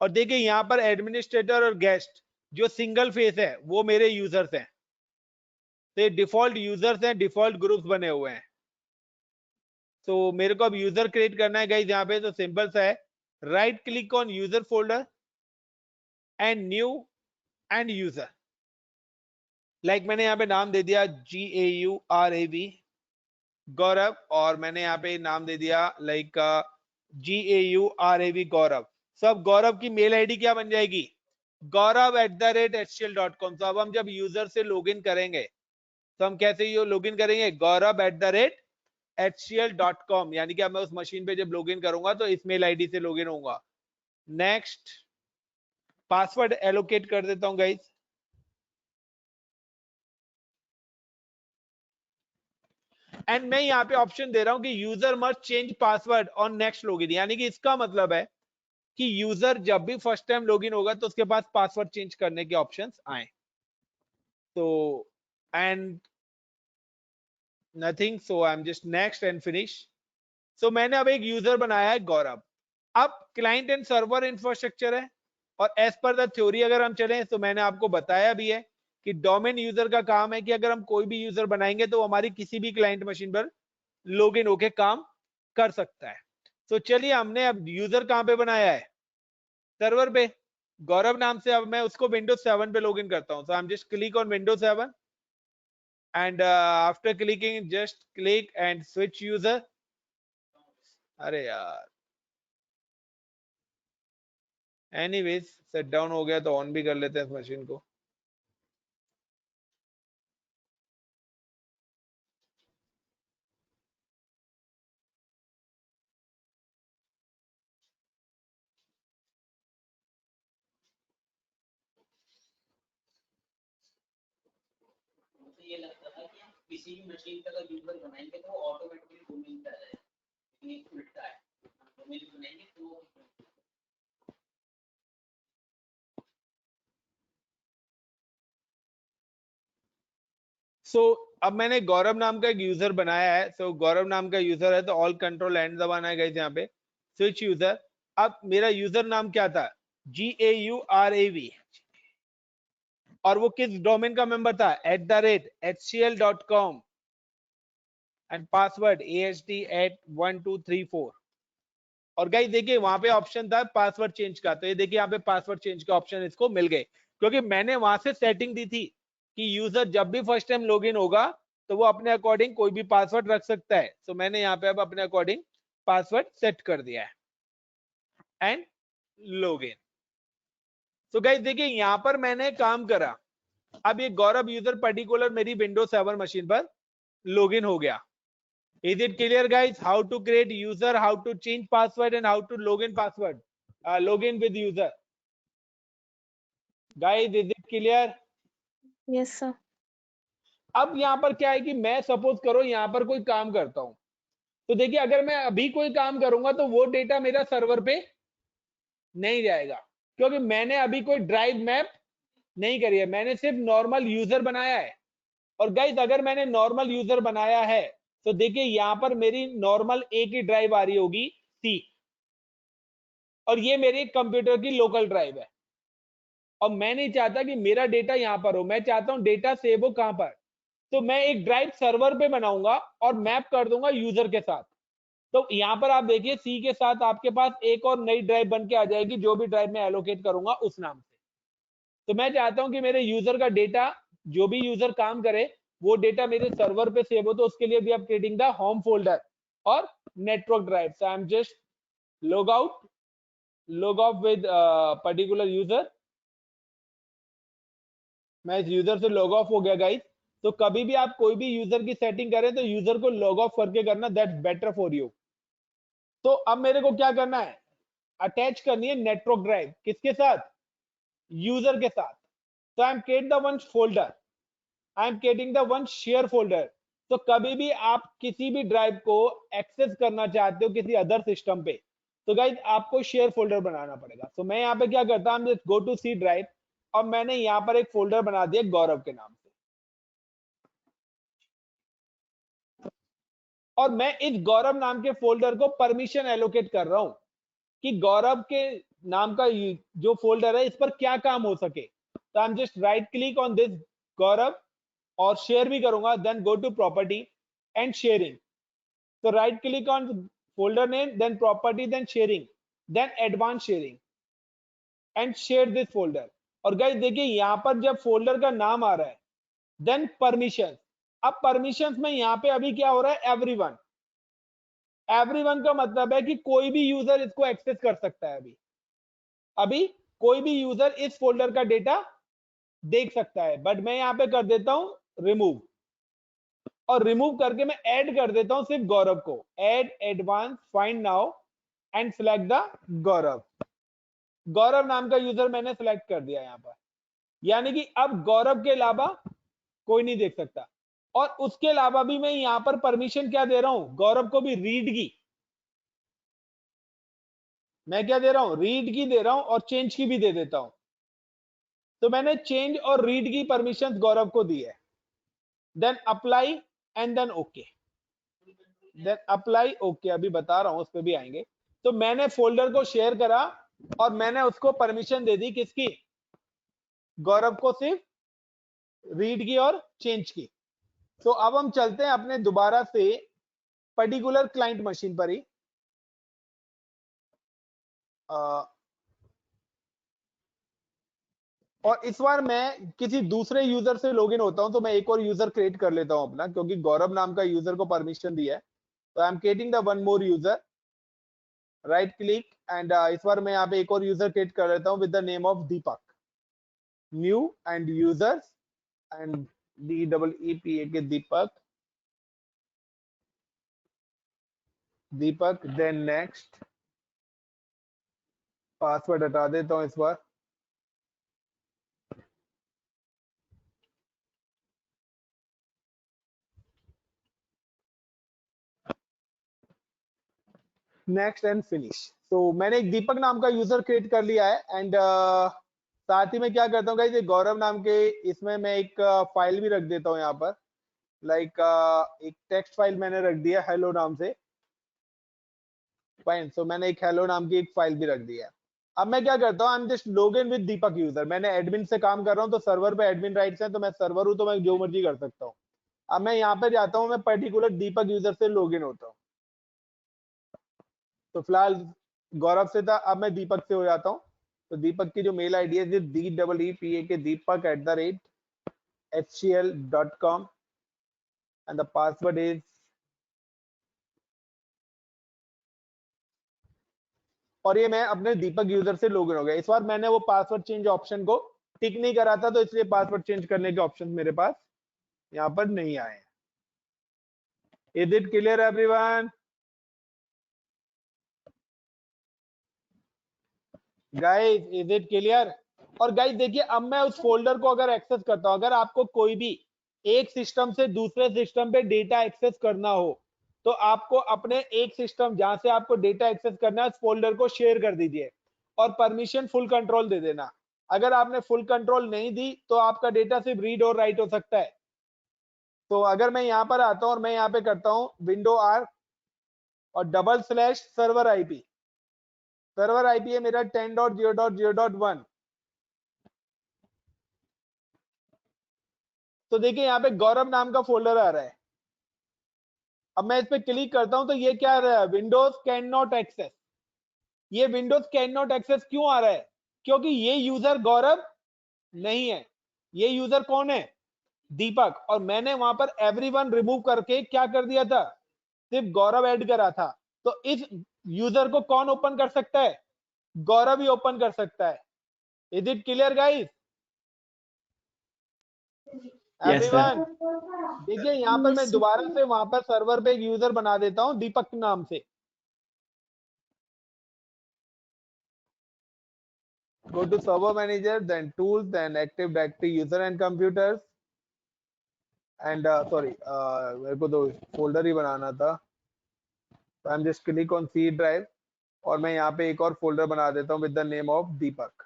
और देखिए यहाँ पर एडमिनिस्ट्रेटर और गेस्ट जो सिंगल फेस है वो मेरे यूजर्स हैं। तो ये डिफॉल्ट यूजर्स हैं, डिफॉल्ट ग्रुप्स बने हुए हैं। तो मेरे को अब यूजर क्रिएट करना है गाइस यहाँ पे। तो सिंपल सा है, right click on user folder and new and user. Like मैंने यहाँ पे नाम दे दिया GAURAV गौरव, और मैंने यहाँ पे नाम दे दिया लाइक GAURAV गौरव। सब गौरव की मेल आईडी क्या बन जाएगी, gaurav@hcl.com। तो अब हम जब यूजर से लॉगिन करेंगे तो हम कैसे ये लॉगिन करेंगे, gaurav@hcl.com, यानी कि अब मैं उस मशीन पे जब लॉगिन करूंगा तो इस मेल आईडी से लॉगिन होऊंगा। नेक्स्ट, पासवर्ड एलोकेट कर देता हूं गाइस। एंड मैं यहाँ पे ऑप्शन दे रहा हूं कि user must change password on next login, यानी कि इसका मतलब है कि यूजर जब भी फर्स्ट टाइम लॉगिन होगा तो उसके पास पासवर्ड चेंज करने के ऑप्शंस आए। तो and nothing, so I am just next and finish. सो मैंने अब एक यूजर बनाया है गौरव। अब क्लाइंट एंड सर्वर इंफ्रास्ट्रक्चर है, और एज पर द थ्योरी अगर हम चलें तो मैंने आपको बताया भी है कि डोमेन यूजर का काम है कि अगर हम कोई भी यूजर बनाएंगे तो हमारी किसी भी क्लाइंट मशीन पर लॉगिन होके काम कर सकता है। तो चलिए, हमने अब यूजर कहां पे बनाया है, सर्वर पे, गौरव नाम से। अब मैं उसको विंडोज 7 पे लॉगिन करता हूं। So I am just click on Windows 7 and after clicking just click and switch user. अरे यार, एनीवेज सेट डाउन हो गया तो ऑन भी कर लेते हैं इस मशीन को। मुझे ये लगता था कि हम किसी भी मशीन का अगर यूजर बनाएंगे तो वो ऑटोमेटिकली डोमेन पे आ जाएगा, लेकिन ये उल्टा है, डोमेन बनाएंगे तो सो अब मैंने गौरव नाम का एक यूजर बनाया है। सो गौरव नाम का यूजर है तो ऑल कंट्रोल एंड दबाना है गाइस यहाँ पे, स्विच यूजर। अब मेरा यूजर नाम क्या था, GAURAV, और वो किस डोमेन का मेंबर था, @hcl.com, एंड पासवर्ड AHD@1234। और गाइस देखिए वहां पे ऑप्शन था पासवर्ड चेंज का, तो ये देखिए यहाँ पे पासवर्ड चेंज का ऑप्शन इसको मिल गए, क्योंकि मैंने वहां से सेटिंग दी थी कि यूजर जब भी फर्स्ट टाइम लॉगिन होगा तो वो अपने अकॉर्डिंग कोई भी पासवर्ड रख सकता है। तो मैंने यहाँ पे अब अपने अकॉर्डिंग पासवर्ड सेट कर दिया है एंड लॉगिन। तो गाइस देखिए यहाँ पर मैंने काम करा, अब ये गौरव यूजर पर्टिकुलर मेरी विंडोज 7 मशीन पर लॉगिन हो गया। Is it clear guys how to create user, how to change password and how to login password, login with user? Guys, is it clear? Yes, sir. अब यहाँ पर क्या है कि मैं सपोज करो यहाँ पर कोई काम करता हूं, तो देखिए अगर मैं अभी कोई काम करूंगा तो वो डेटा मेरा सर्वर पे नहीं जाएगा, क्योंकि मैंने अभी कोई ड्राइव मैप नहीं करी है, मैंने सिर्फ नॉर्मल यूजर बनाया है। और गाइस अगर मैंने नॉर्मल यूजर बनाया है तो देखिए यहाँ पर मेरी नॉर्मल एक ही ड्राइव आ रही होगी C, और ये मेरे कंप्यूटर की लोकल ड्राइव है। और मैं नहीं चाहता कि मेरा डेटा यहाँ पर हो, मैं चाहता हूँ डेटा सेव हो कहां पर, तो मैं एक ड्राइव सर्वर पे बनाऊंगा और मैप कर दूंगा यूजर के साथ। तो यहाँ पर आप देखिए सी के साथ आपके पास एक और नई ड्राइव बन के आ जाएगी, जो भी ड्राइव मैं एलोकेट करूंगा उस नाम से। तो मैं चाहता हूं कि मेरे यूजर का डेटा, जो भी यूजर काम करे वो डेटा मेरे सर्वर पे सेव हो, तो उसके लिए भी आप क्रिएटिंग द होम फोल्डर और network drive. So I am just log out, log of with particular user. मैं इस यूजर से लॉग ऑफ हो गया गाइस। तो कभी भी आप कोई भी यूजर की सेटिंग करें तो यूजर को लॉग ऑफ करके करना, दैट्स बेटर फॉर यू। तो अब मेरे को क्या करना है, अटैच करनी है नेटवर्क ड्राइव, किसके साथ, यूजर के साथ। तो I M create the one folder, I am creating the one share folder. तो कभी भी आप किसी भी ड्राइव को एक्सेस करना चाहते हो किसी अदर सिस्टम पे, तो गाइस आपको शेयर फोल्डर बनाना पड़ेगा। तो मैं यहाँ पे क्या करता हूँ, गो टू सी ड्राइव, और मैंने यहाँ पर एक फोल्डर बना दिया गौरव के नाम से, और मैं इस गौरव नाम के फोल्डर को परमिशन एलोकेट कर रहा हूं कि गौरव के नाम का जो फोल्डर है इस पर क्या काम हो सके। तो I am just right click on this Gaurav, और शेयर भी करूंगा, then go to property and sharing. तो right click on folder name, then property, then sharing, then advance sharing and share this folder. और गाइस देखिए यहां पर जब folder का नाम आ रहा है, देन परमिशन, अब परमिशंस में यहाँ पे अभी क्या हो रहा है, एवरीवन। एवरीवन का मतलब है कि कोई भी यूजर इसको एक्सेस कर सकता है। अभी कोई भी यूजर इस फोल्डर का डेटा देख सकता है, बट मैं यहाँ पे कर देता हूं रिमूव, और रिमूव करके मैं ऐड कर देता हूं सिर्फ गौरव को। Add advance find now and select the Gaurav. Gaurav नाम का यूजर मैंने सिलेक्ट कर दिया यहाँ पर, यानी कि अब गौरव के अलावा कोई नहीं देख सकता। और उसके अलावा भी मैं यहाँ पर परमिशन क्या दे रहा हूं, गौरव को भी रीड की। मैं क्या दे रहा हूं, रीड की दे रहा हूं, और चेंज की भी दे देता हूं। तो मैंने चेंज और रीड की परमिशन गौरव को दी है। Then apply and then okay. Then apply okay, अभी बता रहा हूं, उस पर भी आएंगे। तो मैंने फोल्डर को शेयर करा और मैंने उसको परमिशन दे दी, किसकी, गौरव को, सिर्फ रीड की और चेंज की। तो अब हम चलते हैं अपने दोबारा से पर्टिकुलर क्लाइंट मशीन पर ही। और इस बार मैं किसी दूसरे यूजर से लॉगिन होता हूं, तो मैं एक और यूजर क्रिएट कर लेता हूं अपना, क्योंकि गौरव नाम का यूजर को परमिशन दिया है। तो I am creating the one more user, right click and इस बार मैं यहाँ पे एक और यूजर क्रिएट कर लेता हूँ with the name of Deepak. New and users and DEEPAK Deepak, Deepak. Then next, password हटा देता हूं इस बार। Next and finish. तो मैंने एक दीपक नाम का यूजर क्रिएट कर लिया है एंड साथ ही में क्या करता हूँ गाइस, ये गौरव नाम के इसमें मैं एक फाइल भी रख देता हूँ यहाँ पर, लाइक एक टेक्स्ट फाइल मैंने रख दिया हेलो नाम से। फाइन, सो मैंने एक हेलो नाम की एक फाइल भी रख दी है। अब मैं क्या करता हूँ, आई am just log in with Deepak user. मैंने एडमिन से काम कर रहा हूँ, तो सर्वर पे एडमिन राइट्स हैं, तो मैं सर्वर हूँ, तो मैं जो मर्जी कर सकता हूँ। अब मैं यहाँ पे जाता हूँ, मैं पर्टिकुलर दीपक यूजर से लॉग इन होता हूँ। तो फिलहाल गौरव से था, अब मैं दीपक से हो जाता हूँ। तो दीपक की जो मेल आईडी है DEEPAK deepak@hcl.com and the password is, और ये मैं अपने दीपक यूजर से लॉगिन हो गया। इस बार मैंने वो पासवर्ड चेंज ऑप्शन को टिक नहीं करा था, तो इसलिए पासवर्ड चेंज करने के ऑप्शन मेरे पास यहाँ पर नहीं आए हैं। Is it clear everyone? Guys is it clear? और गाइस देखिए, अब मैं उस फोल्डर को अगर एक्सेस करता हूं, अगर आपको कोई भी एक सिस्टम से दूसरे सिस्टम पे डेटा एक्सेस करना हो, तो आपको अपने एक सिस्टम जहां से आपको डेटा एक्सेस करना है, उस फोल्डर को शेयर कर दीजिए और परमिशन फुल कंट्रोल दे देना। अगर आपने फुल कंट्रोल नहीं दी, तो आपका डेटा सिर्फ रीड और राइट हो सकता है। तो अगर मैं यहाँ पर आता हूं और मैं यहाँ पे करता हूं विंडो R और / सर्वर आईपी। सर्वर आईपी है मेरा 10.0.0.1। तो देखिए यहाँ पे गौरव नाम का फोल्डर आ रहा है। अब मैं इस पे क्लिक करता हूं, तो ये क्या आ रहा है, विंडोज कैन नॉट एक्सेस। ये विंडोज कैन नॉट एक्सेस क्यों आ रहा है? क्योंकि ये यूजर गौरव नहीं है। ये यूजर कौन है, दीपक। और मैंने वहां पर एवरीवन रिमूव करके क्या कर दिया था, सिर्फ गौरव ऐड करा था। तो इस यूजर को कौन ओपन कर सकता है, गौरव ही ओपन कर सकता है। Is it clear guys? Everyone देखिए, यहाँ पर मैं दोबारा से वहां पर सर्वर पे एक यूजर बना देता हूं दीपक नाम से। Go to server manager, then tools, then active directory user and computers and sorry, मेरे को तो फोल्डर ही बनाना था। आई am just click on C drive और मैं यहाँ पे एक और फोल्डर बना देता हूँ with the name of Deepak.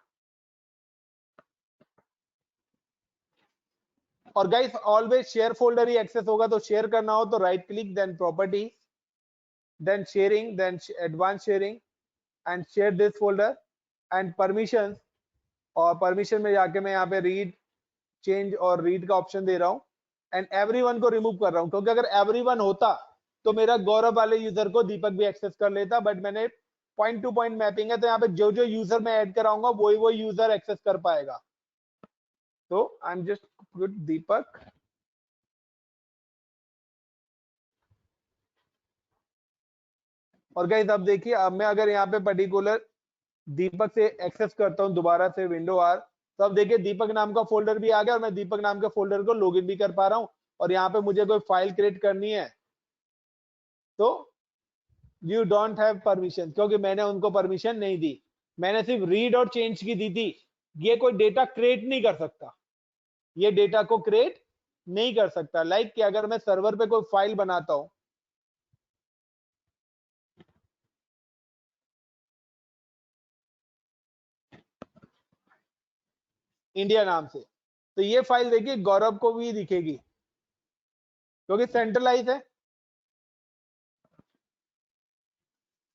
और गाइस ऑलवेज शेयर फोल्डर ही एक्सेस होगा, तो शेयर करना हो तो right click, then property, then sharing, then advance sharing and share this folder and permissions. और परमिशन में जाके मैं यहाँ पे रीड, चेंज और रीड का ऑप्शन दे रहा हूँ एंड एवरीवन को रिमूव कर रहा हूँ, क्योंकि अगर एवरीवन होता तो मेरा गौरव वाले यूजर को दीपक भी एक्सेस कर लेता। बट मैंने पॉइंट टू पॉइंट मैपिंग है, तो यहाँ पे जो जो यूजर मैं ऐड कराऊंगा वही वो यूजर एक्सेस कर पाएगा। तो आई एम जस्ट गुड दीपक और गाइस अब देखिए, अब मैं अगर यहाँ पे पर्टिकुलर दीपक से एक्सेस करता हूँ दोबारा से विंडो आर, तो अब देखिए दीपक नाम का फोल्डर भी आ गया और मैं दीपक नाम के फोल्डर को लॉगिन भी कर पा रहा हूँ। और यहाँ पे मुझे कोई फाइल क्रिएट करनी है तो यू डोंट हैव परमिशन, क्योंकि मैंने उनको परमिशन नहीं दी, मैंने सिर्फ रीड और चेंज की दी थी। ये कोई डेटा क्रिएट नहीं कर सकता, ये डेटा को क्रिएट नहीं कर सकता। लाइक कि अगर मैं सर्वर पे कोई फाइल बनाता हूं, इंडिया नाम से, तो ये फाइल देखिए गौरव को भी दिखेगी क्योंकि सेंट्रलाइज है।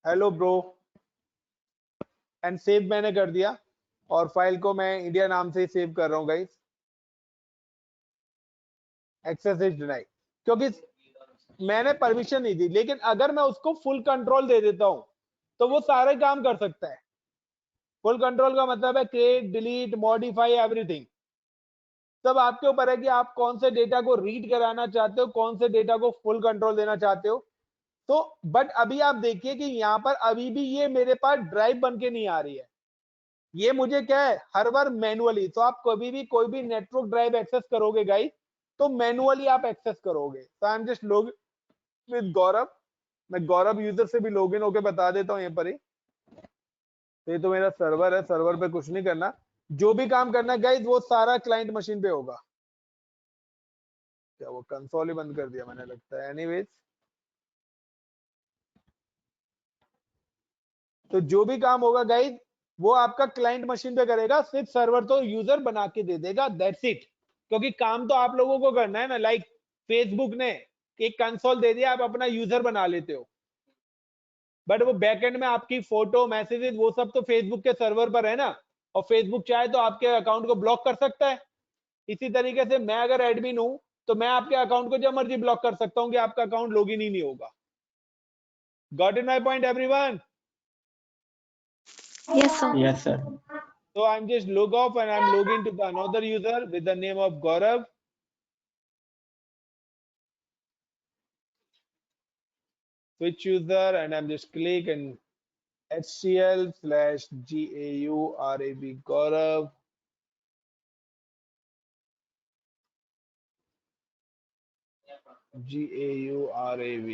हेलो ब्रो, एंड सेव मैंने कर दिया और फाइल को मैं इंडिया नाम से ही सेव कर रहा हूं गाइस। एक्सेस इज डिनाइड, क्योंकि मैंने परमिशन नहीं दी। लेकिन अगर मैं उसको फुल कंट्रोल दे देता हूं तो वो सारे काम कर सकता है। फुल कंट्रोल का मतलब है क्रिएट, डिलीट, मॉडिफाई, एवरीथिंग। सब आपके ऊपर है कि आप कौन से डेटा को रीड कराना चाहते हो, कौन से डेटा को फुल कंट्रोल देना चाहते हो। तो बट अभी आप देखिए कि यहाँ पर अभी भी ये मेरे पास ड्राइव बन के नहीं आ रही है, ये मुझे क्या है हर बार मैनुअली। तो आप कभी भी कोई भी नेटवर्क ड्राइव एक्सेस करोगे गाइस तो मैनुअली आप एक्सेस करोगे। तो I am just log with Gaurav, मैं गौरव यूजर से भी लॉगिन होके बता देता हूँ यहाँ पर ही। तो ये तो मेरा सर्वर है, सर्वर पे कुछ नहीं करना, जो भी काम करना है गाइस वो सारा क्लाइंट मशीन पे होगा। क्या वो कंसोल ही बंद कर दिया मैंने लगता है। एनीवेज, तो जो भी काम होगा गाइस वो आपका क्लाइंट मशीन पे करेगा, सिर्फ सर्वर तो यूजर बना के दे देगा, दैट्स इट। क्योंकि काम तो आप लोगों को करना है ना। लाइक फेसबुक ने एक कंसोल दे दिया, आप अपना यूजर बना लेते हो, बट वो बैकएंड में आपकी फोटो, मैसेजेस, वो सब तो फेसबुक के सर्वर पर है ना। और फेसबुक चाहे तो आपके अकाउंट को ब्लॉक कर सकता है। इसी तरीके से मैं अगर एडमिन हूं तो मैं आपके अकाउंट को जब मर्जी ब्लॉक कर सकता हूं कि आपका अकाउंट लॉगिन ही नहीं होगा। Got in my point everyone? Yes, sir. Yes, sir. So I'm just log off and I'm logging to the another user with the name of Gaurav. Switch user, and I'm just click and HCL/GAURAB Gaurav. GAURAB.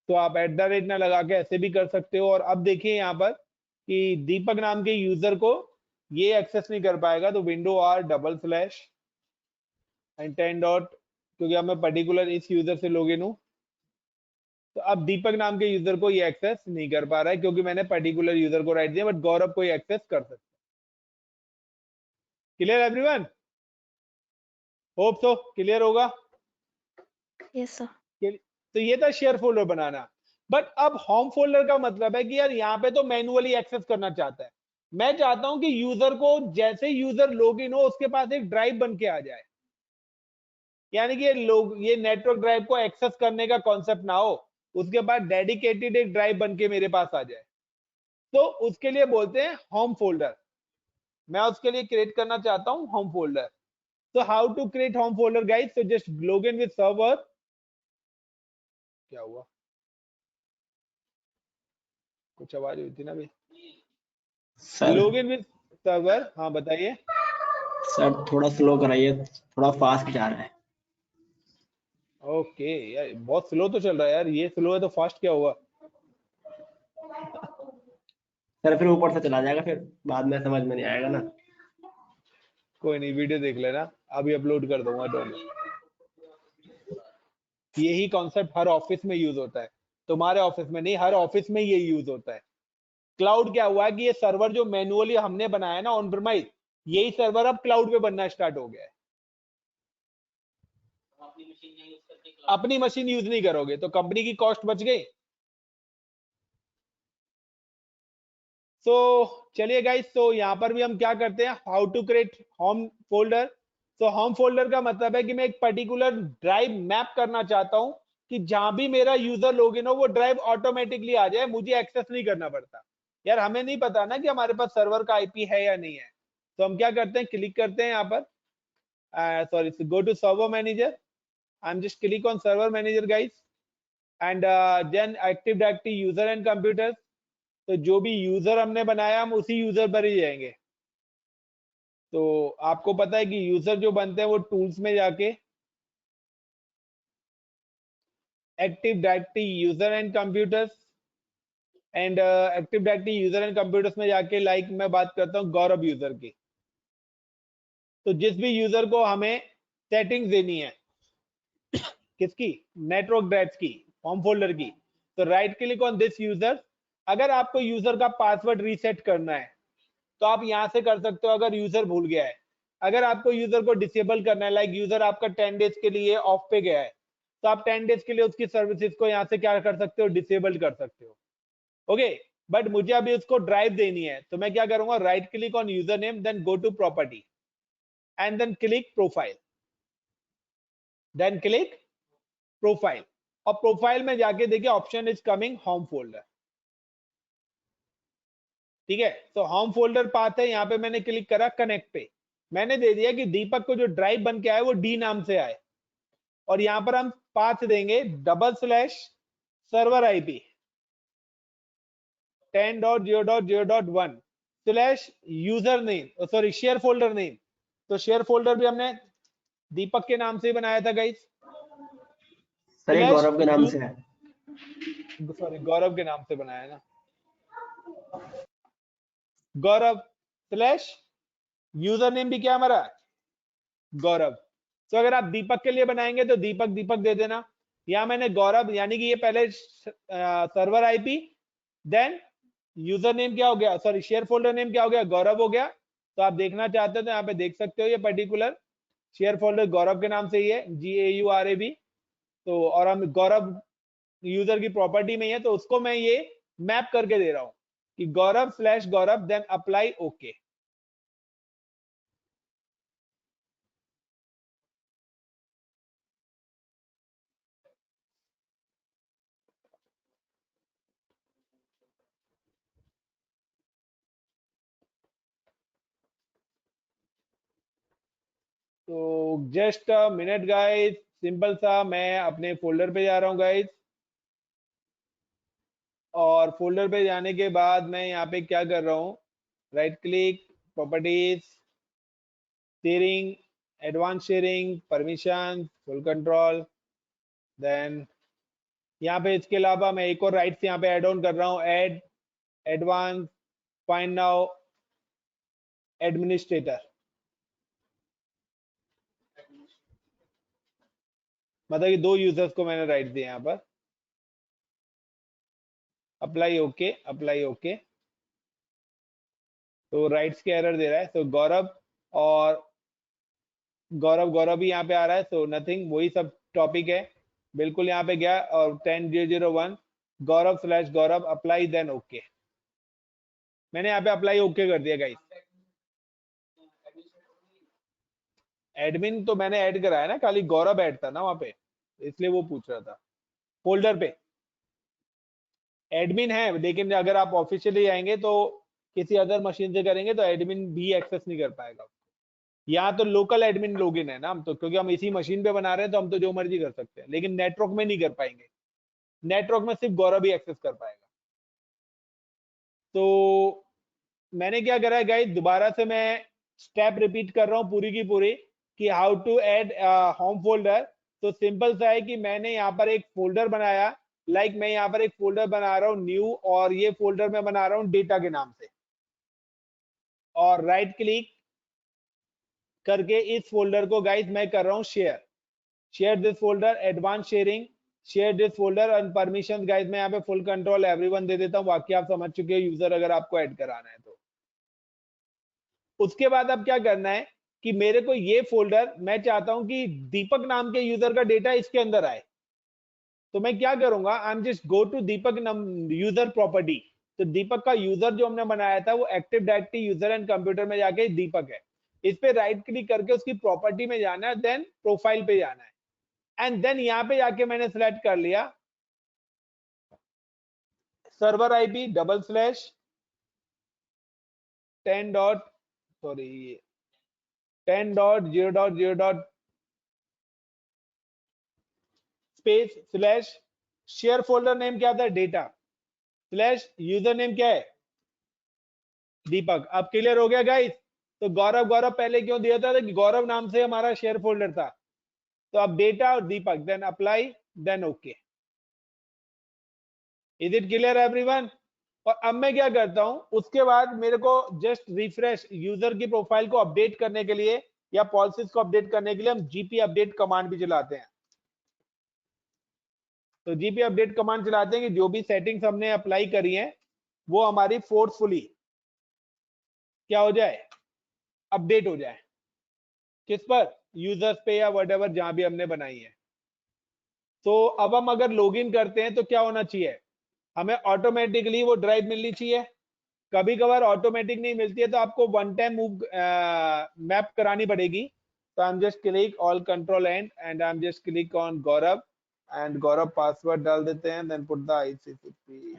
तो आप @ ना लगा के ऐसे भी कर सकते हो। और अब देखिए यहाँ पर कि दीपक नाम के यूजर को ये एक्सेस नहीं कर पाएगा, तो विंडो R // एंड 10 डॉट, क्योंकि अब मैं पर्टिकुलर इस यूजर से लॉगिन हूं, तो अब दीपक नाम के यूजर को ये एक्सेस नहीं कर पा रहा है क्योंकि मैंने पर्टिकुलर यूजर को राइट दिया, बट गौरव को ये एक्सेस कर सकता है। Clear everyone? Hope so clear होगा। Yes, sir. तो ये था शेयर फोल्डर बनाना। बट अब होम फोल्डर का मतलब है कि यार यहाँ पे तो मैनुअली एक्सेस करना चाहता है। मैं चाहता हूं कि यूजर को जैसे यूजर लॉगिन हो उसके पास एक ड्राइव बन के आ जाए, यानी कि ये नेटवर्क ड्राइव को एक्सेस करने का कॉन्सेप्ट ना हो, उसके बाद डेडिकेटेड एक ड्राइव बन के मेरे पास आ जाए। तो उसके लिए बोलते हैं होम फोल्डर। मैं उसके लिए क्रिएट करना चाहता हूं होम फोल्डर। तो how to create home folder guys? So just log in with server. क्या हुआ, कुछ आवाज हुई थी ना भाई? Sir, log in with server. हाँ बताइए। सर थोड़ा स्लो कराइए, थोड़ा फास्ट जा रहा है। ओके यार, बहुत स्लो तो चल रहा है यार। ये स्लो है तो फास्ट क्या हुआ? सर फिर ऊपर से चला जाएगा, फिर बाद में समझ में नहीं आएगा ना। कोई नहीं, वीडियो देख लेना, अभी अपलोड कर दूंगा। डोंट, यही कॉन्सेप्ट हर ऑफिस में यूज होता है, तुम्हारे ऑफिस में नहीं, हर ऑफिस में ये यूज होता है। क्लाउड क्या हुआ है कि ये सर्वर जो मैनुअली हमने बनाया ना ऑन प्रीमाइस, यही सर्वर अब क्लाउड पे बनना स्टार्ट हो गया है। अपनी मशीन नहीं यूज करके अपनी मशीन यूज नहीं करोगे तो कंपनी की कॉस्ट बच गई। तो चलिए गाइस, तो यहाँ पर भी हम क्या करते हैं, how to create home folder. तो होम फोल्डर का मतलब है कि मैं एक पर्टिकुलर ड्राइव मैप करना चाहता हूं कि जहां भी मेरा यूजर लॉगिन हो वो ड्राइव ऑटोमेटिकली आ जाए, मुझे एक्सेस नहीं करना पड़ता। यार हमें नहीं पता ना कि हमारे पास सर्वर का IP है या नहीं है, तो हम क्या करते हैं, क्लिक करते हैं यहाँ पर sorry, so go to server manager. I'm just click on server manager guys, and then active directory user and computers. तो जो भी यूजर हमने बनाया हम उसी यूजर पर ही जाएंगे। तो आपको पता है कि यूजर जो बनते हैं वो टूल्स में जाके active directory user and computers, and active directory user and computers में जाके लाइक मैं बात करता हूँ गौरव यूजर की। तो जिस भी यूजर को हमें सेटिंग्स देनी है किसकी, नेटवर्क ड्राइव्स की, होम फोल्डर की, तो right click on this user. अगर आपको यूजर का पासवर्ड रीसेट करना है तो आप यहां से कर सकते हो अगर यूजर भूल गया है। अगर आपको यूजर को डिसेबल करना है, लाइक यूजर आपका 10 डेज के लिए ऑफ पे गया है, तो आप 10 डेज के लिए उसकी सर्विसेज को यहां से क्या कर सकते हो, डिसेबल कर सकते हो। ओके, बट मुझे अभी उसको ड्राइव देनी है तो मैं क्या करूंगा, right click on user name, then go to property and then click profile, then click profile, और प्रोफाइल में जाके देखिए option is coming home folder. ठीक है, तो होम फोल्डर पाथ है, यहाँ पे मैंने क्लिक करा कनेक्ट पे, मैंने दे दिया कि दीपक को जो ड्राइव बन के आए वो डी नाम से आए, और यहाँ पर हम पाथ देंगे // server IP 10.0.0.1 /user name, sorry share folder name. तो शेयर फोल्डर भी हमने दीपक के नाम से ही बनाया था गाइस, सर ये गौरव के नाम से है। सॉरी गौरव के नाम से बनाया ना, गौरव / यूजर नेम भी क्या हमारा, गौरव। तो अगर आप दीपक के लिए बनाएंगे तो दीपक दीपक दे देना। यहां मैंने गौरव, यानी कि ये पहले server IP, then user name क्या हो गया, सॉरी शेयर फोल्डर नेम क्या हो गया, गौरव हो गया। तो आप देखना चाहते हो तो यहाँ पे देख सकते हो ये पर्टिकुलर शेयर फोल्डर गौरव के नाम से ही है, GAURAV। तो और हम गौरव यूजर की प्रॉपर्टी में ही है, तो उसको मैं ये मैप करके दे रहा हूं कि गौरव / गौरव, देन अप्लाई ओके। तो just a minute guys, simple सा मैं अपने फोल्डर पे जा रहा हूँ गाइस, और फोल्डर पे जाने के बाद मैं यहाँ पे क्या कर रहा हूँ, right click, properties, sharing, advance sharing, permission, full control, then यहाँ पे इसके अलावा मैं एक और राइट से यहाँ पे एड ऑन कर रहा हूँ, add advance find now administrator, मतलब कि 2 यूजर्स को मैंने राइट दिए यहाँ पर। Apply okay, apply okay. तो राइट्स के एरर दे रहा है, तो गौरव और गौरव गौरव भी यहाँ पे आ रहा है, सो नथिंग, वही सब टॉपिक है बिल्कुल। यहाँ पे गया और 10.0.0.1 गौरव / गौरव, अप्लाई देन ओके। मैंने यहाँ पे अप्लाई ओके कर दिया गाइस। एडमिन तो मैंने ऐड कराया ना, खाली गौरव ऐड था ना वहां पे, इसलिए वो पूछ रहा था। फोल्डर पे एडमिन है, लेकिन अगर आप ऑफिशियली आएंगे तो किसी अदर मशीन से करेंगे तो एडमिन भी एक्सेस नहीं कर पाएगा। यहाँ तो लोकल एडमिन लॉगिन है ना हम तो, क्योंकि हम इसी मशीन पे बना रहे हैं तो हम तो जो मर्जी कर सकते हैं, लेकिन नेटवर्क में नहीं कर पाएंगे। नेटवर्क में सिर्फ गौरव ही एक्सेस कर पाएगा। तो मैंने क्या करा है गाइस, दोबारा से मैं स्टेप रिपीट कर रहा हूँ पूरी की पूरी कि how to add home folder. तो सिंपल सा है कि मैंने यहाँ पर एक फोल्डर बनाया, लाइक मैं यहाँ पर एक फोल्डर बना रहा हूँ न्यू, और ये फोल्डर मैं बना रहा हूँ डेटा के नाम से, और राइट क्लिक करके इस फोल्डर को गाइस मैं कर रहा हूँ share this folder, advance sharing, share this folder and permission guys मैं यहाँ पे फुल कंट्रोल एवरीवन दे देता हूँ, बाकी आप समझ चुके हो यूजर अगर आपको ऐड कराना है तो। उसके बाद अब क्या करना है कि मेरे को ये फोल्डर, मैं चाहता हूं कि दीपक नाम के यूजर का डेटा इसके अंदर आए, तो मैं क्या करूंगा, I am just go to Deepak user property. तो दीपक का यूजर जो हमने बनाया था वो active directory user and computer में जाके दीपक है, इस पे राइट क्लिक करके उसकी प्रॉपर्टी में जाना है, देन प्रोफाइल पे जाना है, एंड देन यहाँ पे जाके मैंने सिलेक्ट कर लिया server IP /10. 10.0.0. Space slash share folder name क्या था, डेटा, स्लैश यूजर नेम क्या है, दीपक। अब क्लियर हो गया गाइस? तो गौरव गौरव पहले क्यों दिया था कि गौरव नाम से हमारा शेयर फोल्डर था। तो अब डेटा और Deepak, then apply, then okay. Is it clear everyone? और अब मैं क्या करता हूं, उसके बाद मेरे को जस्ट रिफ्रेश यूजर की प्रोफाइल को अपडेट करने के लिए या पॉलिसीज को अपडेट करने के लिए हम जीपी अपडेट कमांड भी चलाते हैं। तो जीपी अपडेट कमांड चलाते हैं कि जो भी सेटिंग्स हमने अप्लाई करी हैं वो हमारी फोर्सफुली क्या हो जाए, अपडेट हो जाए। किस पर, यूजर्स पे या व्हाटएवर जहां भी हमने बनाई है। तो अब हम अगर लॉगिन करते हैं तो क्या होना चाहिए, हमें ऑटोमेटिकली वो ड्राइव मिलनी चाहिए। कभी कभार ऑटोमेटिक नहीं मिलती है तो आपको वन टाइम मूव मैप करानी पड़ेगी। तो I am just click all control and I am just click on Gaurav and Gaurav password डाल देते हैं, देन पुट द आईसीसीपी।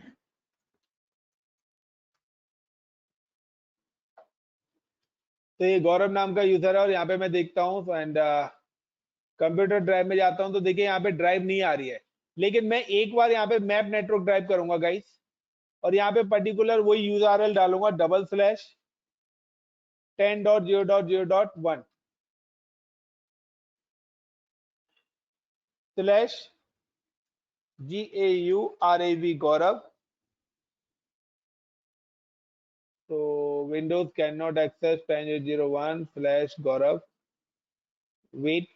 तो ये गौरव नाम का यूजर है और यहाँ पे मैं देखता हूँ एंड कंप्यूटर ड्राइव में जाता हूँ तो देखिए यहाँ पे ड्राइव नहीं आ रही है। लेकिन मैं एक बार यहाँ पे मैप नेटवर्क ड्राइव करूंगा गाइस, और यहाँ पे पर्टिकुलर वही यूआरएल डालूंगा, /10.0.0.1/GAURAV गौरव। तो विंडोज कैन नॉट एक्सेस 10.0.1/गौरव। वेट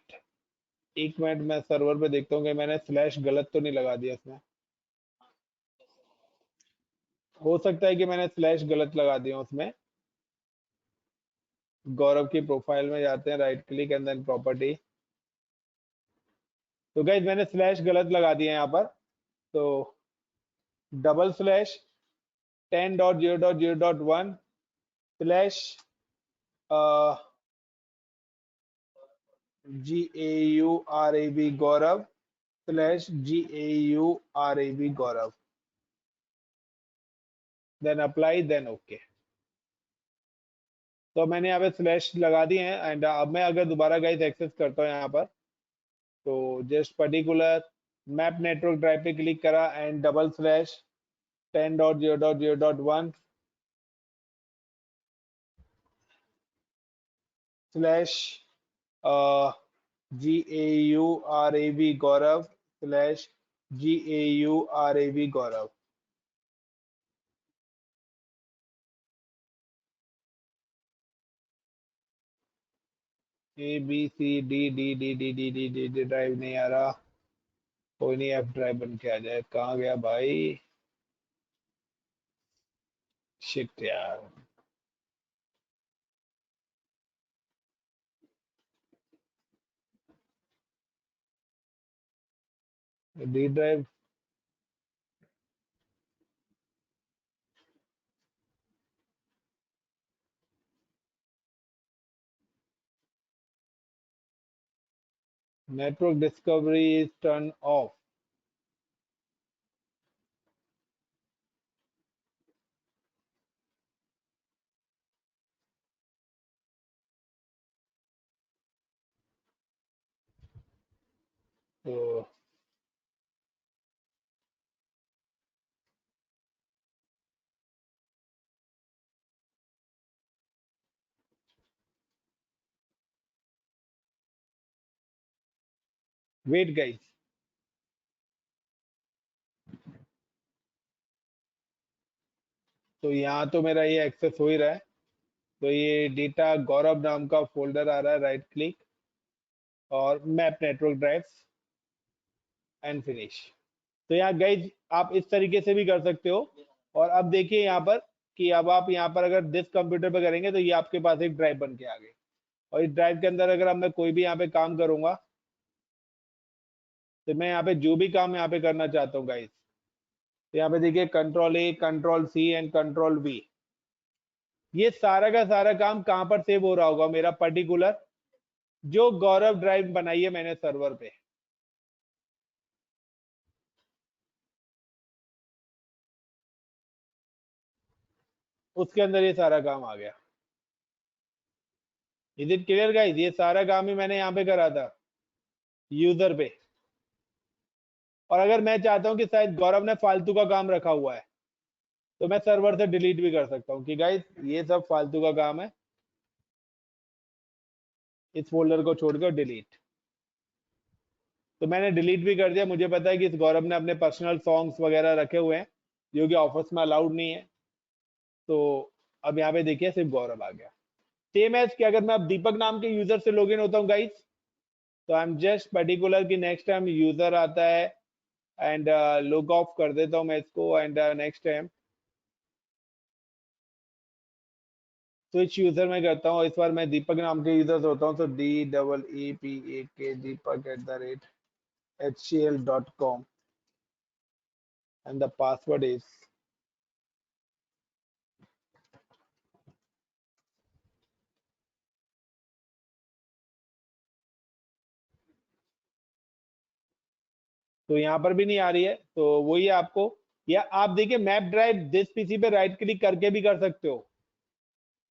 एक मिनट, मैं सर्वर पे देखता हूँ कि मैंने स्लैश गलत तो नहीं लगा दिया इसमें। हो सकता है कि मैंने स्लैश गलत लगा दिया उसमें। गौरव की प्रोफाइल में जाते हैं, right click and then property. तो गाइस मैंने स्लैश गलत लगा दिया यहाँ पर। तो $10.0.0.1/GAURAV गौरव/GAURAV Gaurav, then apply, then okay. तो मैंने यहाँ पे स्लैश लगा दिए हैं एंड अब मैं अगर दोबारा गाइस एक्सेस करता हूँ यहाँ पर, तो just particular map network drive पे क्लिक करा एंड $10.0.0.1/GAURAV गौरव/GAURAV गौरव। ABCDDDDDD ड्राइव नहीं आ रहा, कोई नहीं, F ड्राइव बन के आ जाए। कहाँ गया भाई, शिट यार। D drive network discovery is turned off। तो वेट गाइस, तो यहाँ तो मेरा ये एक्सेस हो ही रहा है। तो ये डेटा गौरव नाम का फोल्डर आ रहा है, राइट क्लिक और map network drives and finish. तो यहाँ गाइज आप इस तरीके से भी कर सकते हो। और अब देखिए यहाँ पर कि अब आप यहाँ पर अगर दिस कंप्यूटर पे करेंगे तो ये आपके पास एक ड्राइव बन के आ गई। और इस ड्राइव के अंदर अगर अब मैं कोई भी यहाँ पे काम करूंगा तो मैं यहाँ पे जो भी काम यहाँ पे करना चाहता हूँ गाइज, तो यहाँ पे देखिए कंट्रोल-A, कंट्रोल-C एंड कंट्रोल-V। ये सारा का सारा काम कहाँ पर सेव हो रहा होगा, मेरा पर्टिकुलर जो गौरव ड्राइव बनाई है मैंने सर्वर पे, उसके अंदर ये सारा काम आ गया। Is it clear guys? ये सारा काम ही मैंने यहाँ पे करा था यूजर पे। और अगर मैं चाहता हूँ कि शायद गौरव ने फालतू का काम रखा हुआ है तो मैं सर्वर से डिलीट भी कर सकता हूँ कि गाइस ये सब फालतू का काम है, इस फोल्डर को छोड़कर डिलीट। तो मैंने डिलीट भी कर दिया। मुझे पता है कि इस गौरव ने अपने पर्सनल सॉन्ग्स वगैरह रखे हुए हैं जो कि ऑफिस में अलाउड नहीं है। तो अब यहाँ पे देखिए सिर्फ गौरव आ गया। सेम एज कि अगर मैं अब दीपक नाम के यूजर से लॉगिन होता हूँ गाइस, तो आई एम जस्ट पर्टिकुलर कि नेक्स्ट टाइम यूजर आता है एंड लॉग ऑफ कर देता हूँ मैं इसको and next time switch user में करता हूँ। इस बार मैं दीपक नाम के यूजर से होता हूँ, तो DEEPAK Deepak@hcl.com and the password is तो यहाँ पर भी नहीं आ रही है, तो वही है आपको। या आप देखिए मैप ड्राइव दिस पीसी पे राइट क्लिक करके भी कर सकते हो,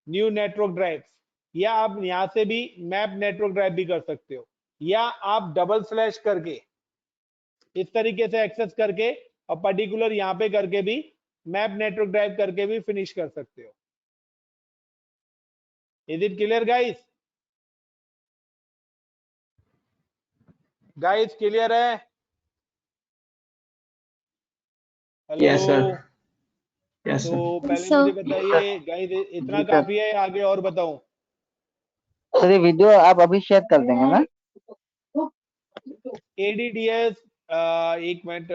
न्यू नेटवर्क ड्राइव, या आप यहाँ से भी मैप नेटवर्क ड्राइव भी कर सकते हो, या आप डबल स्लैश करके इस तरीके से एक्सेस करके और पर्टिकुलर यहाँ पे करके भी मैप नेटवर्क ड्राइव करके भी फिनिश कर सकते हो। Is it clear guys? Guys clear है? हेलो यस सर, यस तो सर। पहले sir. मुझे बताइए गाइस, इतना जी सर। काफी है, आगे और बताऊं? सर ये वीडियो आप अभी शेयर कर देंगे ना? ADDS एक मिनट,